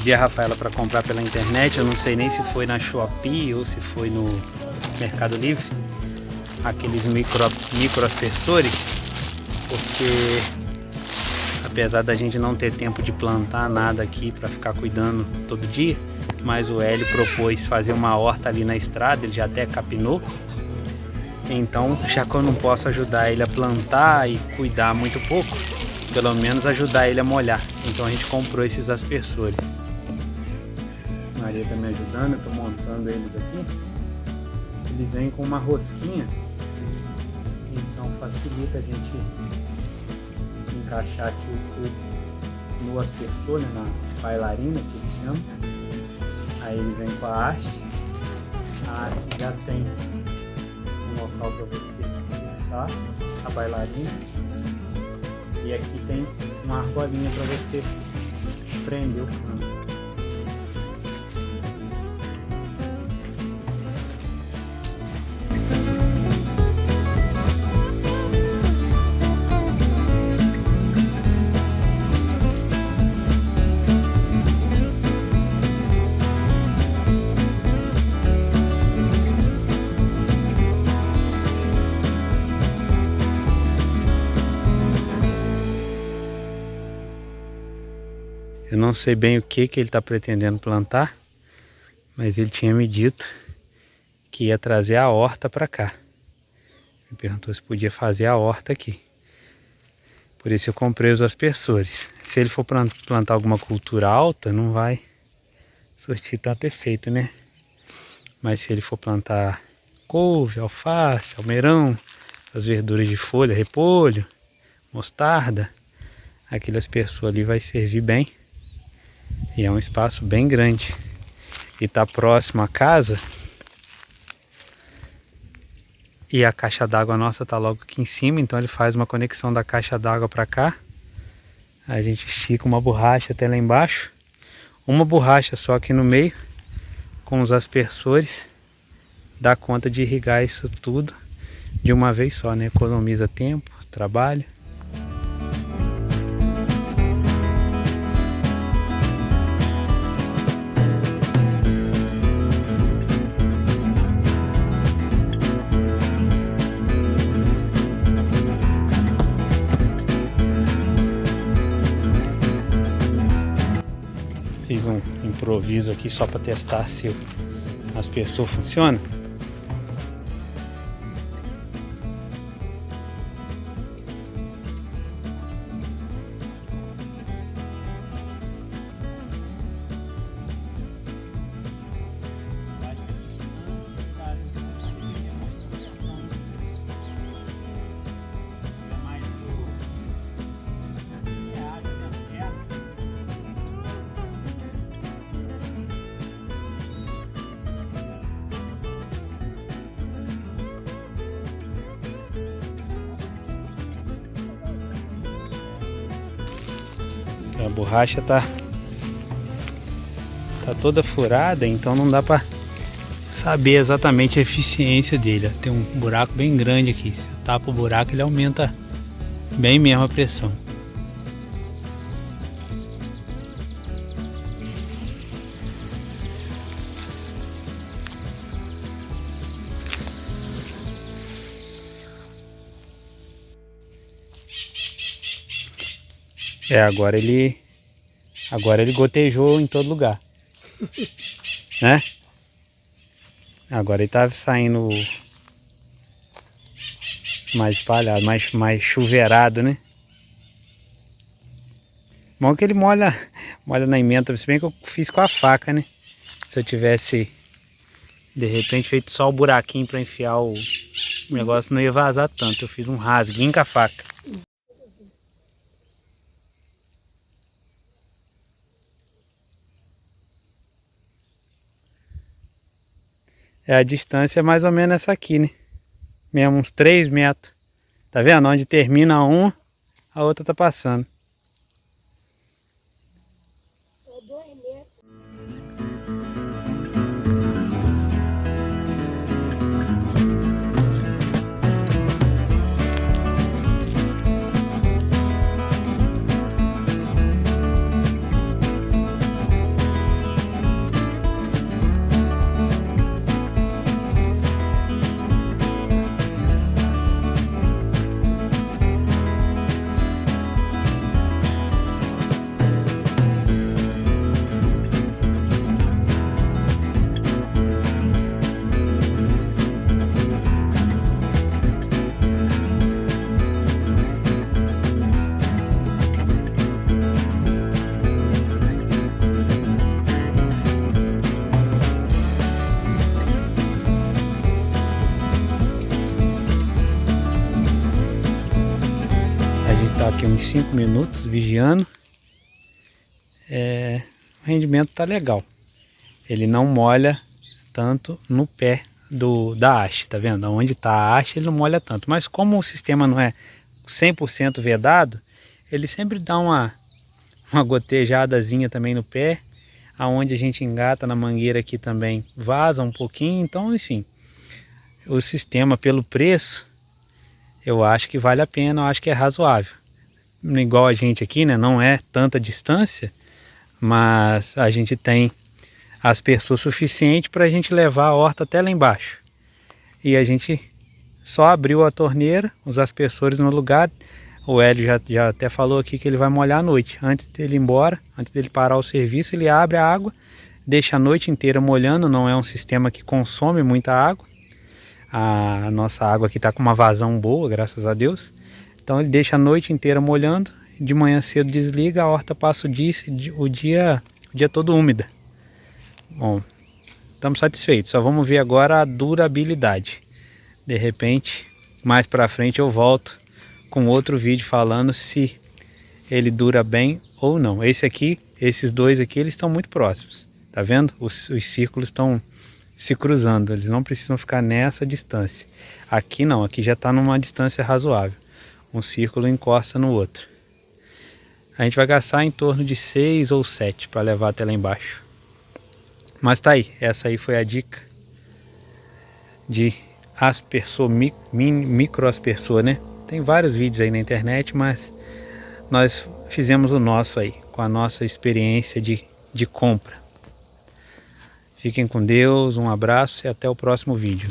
pedi a Rafaela para comprar pela internet, eu não sei nem se foi na Shopee ou se foi no Mercado Livre, aqueles micro aspersores, porque apesar da gente não ter tempo de plantar nada aqui para ficar cuidando todo dia, mas o Hélio propôs fazer uma horta ali na estrada, ele já até capinou. Então, já que eu não posso ajudar ele a plantar e cuidar muito pouco, pelo menos ajudar ele a molhar. Então a gente comprou esses aspersores. A Maria está me ajudando, eu estou montando eles aqui. Eles vêm com uma rosquinha, então facilita a gente encaixar aqui o tubo no aspersor, né, na bailarina que eles chamam. Aí ele vem com a haste. A haste já tem um local para você fixar a bailarina. E aqui tem uma argolinha para você prender o cano. Eu não sei bem o que ele está pretendendo plantar, mas ele tinha me dito que ia trazer a horta para cá. Me perguntou se podia fazer a horta aqui. Por isso eu comprei os aspersores. Se ele for plantar alguma cultura alta, não vai surtir tanto efeito, né? Mas se ele for plantar couve, alface, almeirão, as verduras de folha, repolho, mostarda, aquele aspersor ali vai servir bem. E é um espaço bem grande. E está próximo à casa. E a caixa d'água nossa está logo aqui em cima. Então ele faz uma conexão da caixa d'água para cá. A gente estica uma borracha até lá embaixo. Uma borracha só aqui no meio. Com os aspersores. Dá conta de irrigar isso tudo de uma vez só, né? Economiza tempo, trabalho. Fiz um improviso aqui só para testar se o aspersor funciona. A borracha tá toda furada, então não dá para saber exatamente a eficiência dele. Tem um buraco bem grande aqui. Se eu tapo o buraco, ele aumenta bem mesmo a pressão. Agora ele gotejou em todo lugar, né? Agora ele tá saindo mais espalhado, mais chuveirado, né? Bom que ele molha na emenda, se bem que eu fiz com a faca, né? Se eu tivesse de repente feito só o buraquinho para enfiar o negócio, não ia vazar tanto. Eu fiz um rasguinho com a faca. A distância é mais ou menos essa aqui, né? Mesmo uns 3 metros. Tá vendo? Onde termina uma, a outra tá passando. É 2 metros. ficar aqui uns 5 minutos vigiando. O rendimento tá legal. Ele não molha tanto no pé da haste, tá vendo? Onde tá a haste ele não molha tanto. Mas como o sistema não é 100% vedado, ele sempre dá uma gotejadazinha também no pé. Aonde a gente engata na mangueira aqui também vaza um pouquinho. Então assim, o sistema pelo preço, eu acho que vale a pena, eu acho que é razoável. Igual a gente aqui, né? Não é tanta distância, mas a gente tem aspersor suficiente para a gente levar a horta até lá embaixo. E a gente só abriu a torneira, os aspersores no lugar. O Hélio já até falou aqui que ele vai molhar à noite. Antes dele ir embora, antes dele parar o serviço, ele abre a água, deixa a noite inteira molhando. Não é um sistema que consome muita água. A nossa água aqui está com uma vazão boa, graças a Deus. Então ele deixa a noite inteira molhando. De manhã cedo desliga, a horta passa o dia todo úmida. Bom, estamos satisfeitos. Só vamos ver agora a durabilidade. De repente, mais para frente eu volto com outro vídeo falando se ele dura bem ou não. Esses dois aqui, eles estão muito próximos. Tá vendo? Os círculos estão se cruzando. Eles não precisam ficar nessa distância. Aqui não, aqui já está numa distância razoável. Um círculo encosta no outro. A gente vai gastar em torno de 6 ou 7 para levar até lá embaixo. Mas tá aí, essa aí foi a dica de aspersor, microaspersor, né? Tem vários vídeos aí na internet, mas nós fizemos o nosso aí, com a nossa experiência de compra. Fiquem com Deus, um abraço e até o próximo vídeo.